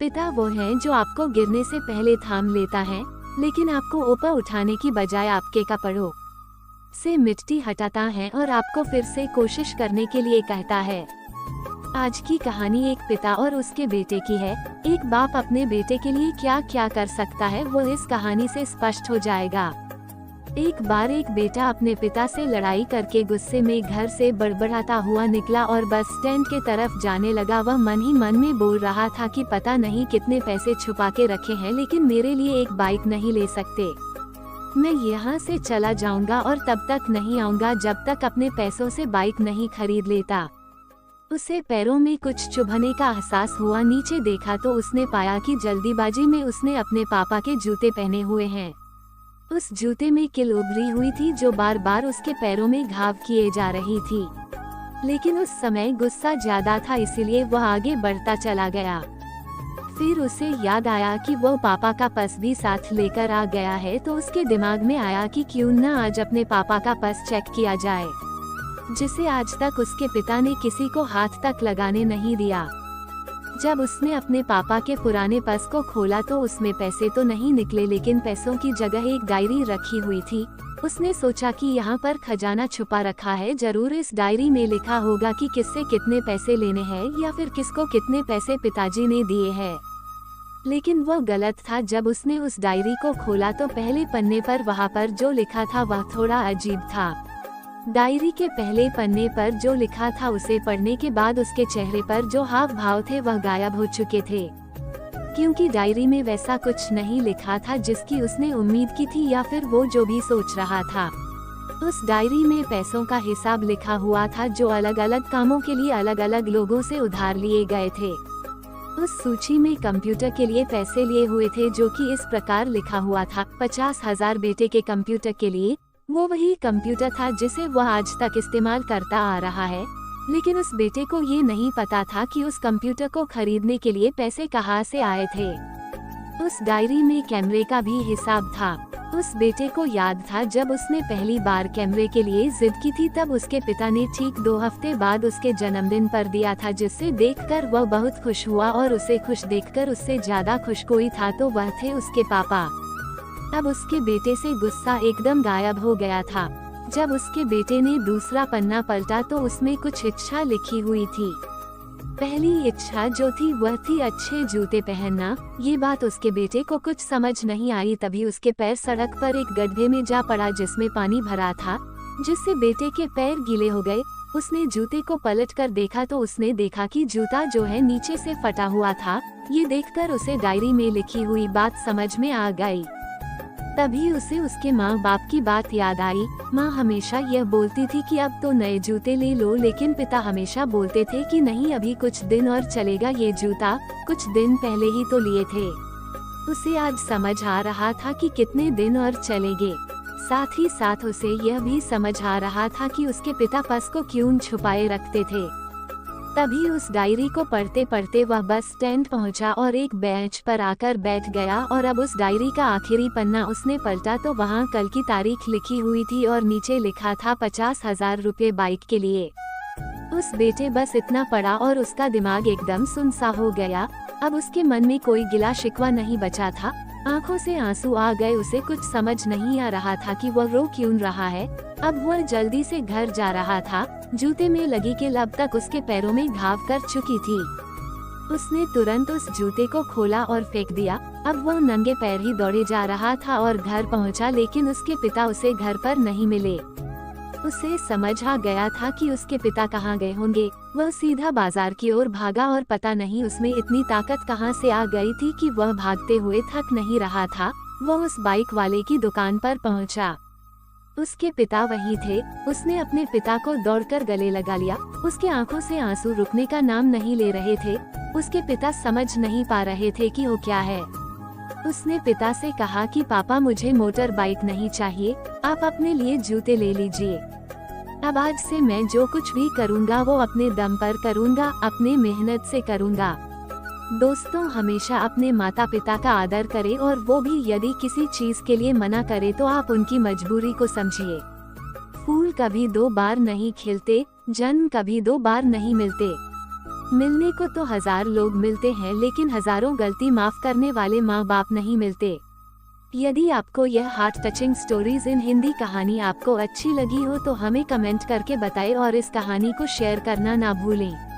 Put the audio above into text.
पिता वो हैं जो आपको गिरने से पहले थाम लेता है, लेकिन आपको ऊपर उठाने की बजाय आपके कपड़ों से मिट्टी हटाता है और आपको फिर से कोशिश करने के लिए कहता है। आज की कहानी एक पिता और उसके बेटे की है। एक बाप अपने बेटे के लिए क्या क्या कर सकता है वो इस कहानी से स्पष्ट हो जाएगा। एक बार एक बेटा अपने पिता से लड़ाई करके गुस्से में घर से बड़बड़ाता हुआ निकला और बस स्टैंड के तरफ जाने लगा। वह मन ही मन में बोल रहा था कि पता नहीं कितने पैसे छुपा के रखे हैं, लेकिन मेरे लिए एक बाइक नहीं ले सकते। मैं यहाँ से चला जाऊंगा और तब तक नहीं आऊंगा जब तक अपने पैसों से बाइक नहीं खरीद लेता। उसे पैरों में कुछ चुभने का एहसास हुआ। नीचे देखा तो उसने पाया कि जल्दीबाजी में उसने अपने पापा के जूते पहने हुए हैं। उस जूते में कील उभरी हुई थी जो बार बार उसके पैरों में घाव किए जा रही थी, लेकिन उस समय गुस्सा ज्यादा था, इसीलिए वह आगे बढ़ता चला गया। फिर उसे याद आया कि वह पापा का पर्स भी साथ लेकर आ गया है, तो उसके दिमाग में आया कि क्यों न आज अपने पापा का पर्स चेक किया जाए, जिसे आज तक उसके पिता ने किसी को हाथ तक लगाने नहीं दिया। जब उसने अपने पापा के पुराने पर्स को खोला तो उसमें पैसे तो नहीं निकले, लेकिन पैसों की जगह एक डायरी रखी हुई थी। उसने सोचा कि यहाँ पर खजाना छुपा रखा है, जरूर इस डायरी में लिखा होगा कि किससे कितने पैसे लेने हैं या फिर किसको कितने पैसे पिताजी ने दिए हैं। लेकिन वह गलत था। जब उसने उस डायरी को खोला तो पहले पन्ने पर वहाँ पर जो लिखा था वह थोड़ा अजीब था। डायरी के पहले पन्ने पर जो लिखा था उसे पढ़ने के बाद उसके चेहरे पर जो हाव भाव थे वह गायब हो चुके थे, क्योंकि डायरी में वैसा कुछ नहीं लिखा था जिसकी उसने उम्मीद की थी या फिर वो जो भी सोच रहा था। उस डायरी में पैसों का हिसाब लिखा हुआ था जो अलग अलग कामों के लिए अलग अलग लोगों से उधार लिए गए थे। उस सूची में कंप्यूटर के लिए पैसे लिए हुए थे, जो कि इस प्रकार लिखा हुआ था 50,000 बेटे के कंप्यूटर के लिए। वो वही कंप्यूटर था जिसे वह आज तक इस्तेमाल करता आ रहा है, लेकिन उस बेटे को ये नहीं पता था कि उस कंप्यूटर को खरीदने के लिए पैसे कहाँ से आए थे। उस डायरी में कैमरे का भी हिसाब था। उस बेटे को याद था जब उसने पहली बार कैमरे के लिए जिद की थी, तब उसके पिता ने ठीक 2 हफ्ते बाद उसके जन्मदिन पर दिया था, जिससे देखकर वह बहुत खुश हुआ। और उसे खुश देखकर उससे ज्यादा खुश कोई था तो वह थे उसके पापा। अब उसके बेटे से गुस्सा एकदम गायब हो गया था। जब उसके बेटे ने दूसरा पन्ना पलटा तो उसमें कुछ इच्छा लिखी हुई थी। पहली इच्छा जो थी वह थी अच्छे जूते पहनना। ये बात उसके बेटे को कुछ समझ नहीं आई। तभी उसके पैर सड़क पर एक गड्ढे में जा पड़ा जिसमें पानी भरा था, जिससे बेटे के पैर गीले हो गए। उसने जूते को पलट कर देखा तो उसने देखा कि जूता जो है नीचे से फटा हुआ था। ये देखकर उसे डायरी में लिखी हुई बात समझ में आ गई। तभी उसे उसके माँ बाप की बात याद आई। माँ हमेशा यह बोलती थी कि अब तो नए जूते ले लो, लेकिन पिता हमेशा बोलते थे कि नहीं, अभी कुछ दिन और चलेगा। ये जूता कुछ दिन पहले ही तो लिए थे। उसे आज समझ आ रहा था कि कितने दिन और चलेंगे। साथ ही साथ उसे यह भी समझ आ रहा था कि उसके पिता पर्स को क्यों छुपाए रखते थे। तभी उस डायरी को पढ़ते पढ़ते वह बस स्टैंड पहुंचा और एक बेंच पर आकर बैठ गया। और अब उस डायरी का आखिरी पन्ना उसने पलटा तो वहां कल की तारीख लिखी हुई थी और नीचे लिखा था 50,000 रुपये बाइक के लिए। उस बेटे बस इतना पढ़ा और उसका दिमाग एकदम सुनसा हो गया। अब उसके मन में कोई गिला शिकवा नहीं बचा था। आंखों से आंसू आ गए। उसे कुछ समझ नहीं आ रहा था कि वह रो क्यों रहा है। अब वह जल्दी से घर जा रहा था। जूते में लगी कील अब तक उसके पैरों में घाव कर चुकी थी। उसने तुरंत उस जूते को खोला और फेंक दिया। अब वह नंगे पैर ही दौड़े जा रहा था और घर पहुंचा, लेकिन उसके पिता उसे घर पर नहीं मिले। उसे समझ आ गया था कि उसके पिता कहाँ गए होंगे। वह सीधा बाजार की ओर भागा और पता नहीं उसमें इतनी ताकत कहाँ से आ गई थी कि वह भागते हुए थक नहीं रहा था। वह उस बाइक वाले की दुकान पर पहुँचा। उसके पिता वहीं थे। उसने अपने पिता को दौड़कर गले लगा लिया। उसके आंखों से आंसू रुकने का नाम नहीं ले रहे थे। उसके पिता समझ नहीं पा रहे थे कि वो क्या है। उसने पिता से कहा कि पापा, मुझे मोटर बाइक नहीं चाहिए, आप अपने लिए जूते ले लीजिए। अब आज से मैं जो कुछ भी करूँगा वो अपने दम पर करूँगा, अपने मेहनत से करूँगा। दोस्तों, हमेशा अपने माता पिता का आदर करें, और वो भी यदि किसी चीज के लिए मना करे तो आप उनकी मजबूरी को समझिए। फूल कभी 2 बार नहीं खिलते, जन्म कभी 2 बार नहीं मिलते। मिलने को तो 1000 लोग मिलते हैं, लेकिन हजारों गलती माफ करने वाले माँ बाप नहीं मिलते। यदि आपको यह heart touching stories in Hindi कहानी आपको अच्छी लगी हो तो हमें कमेंट करके बताएं और इस कहानी को शेयर करना ना भूलें।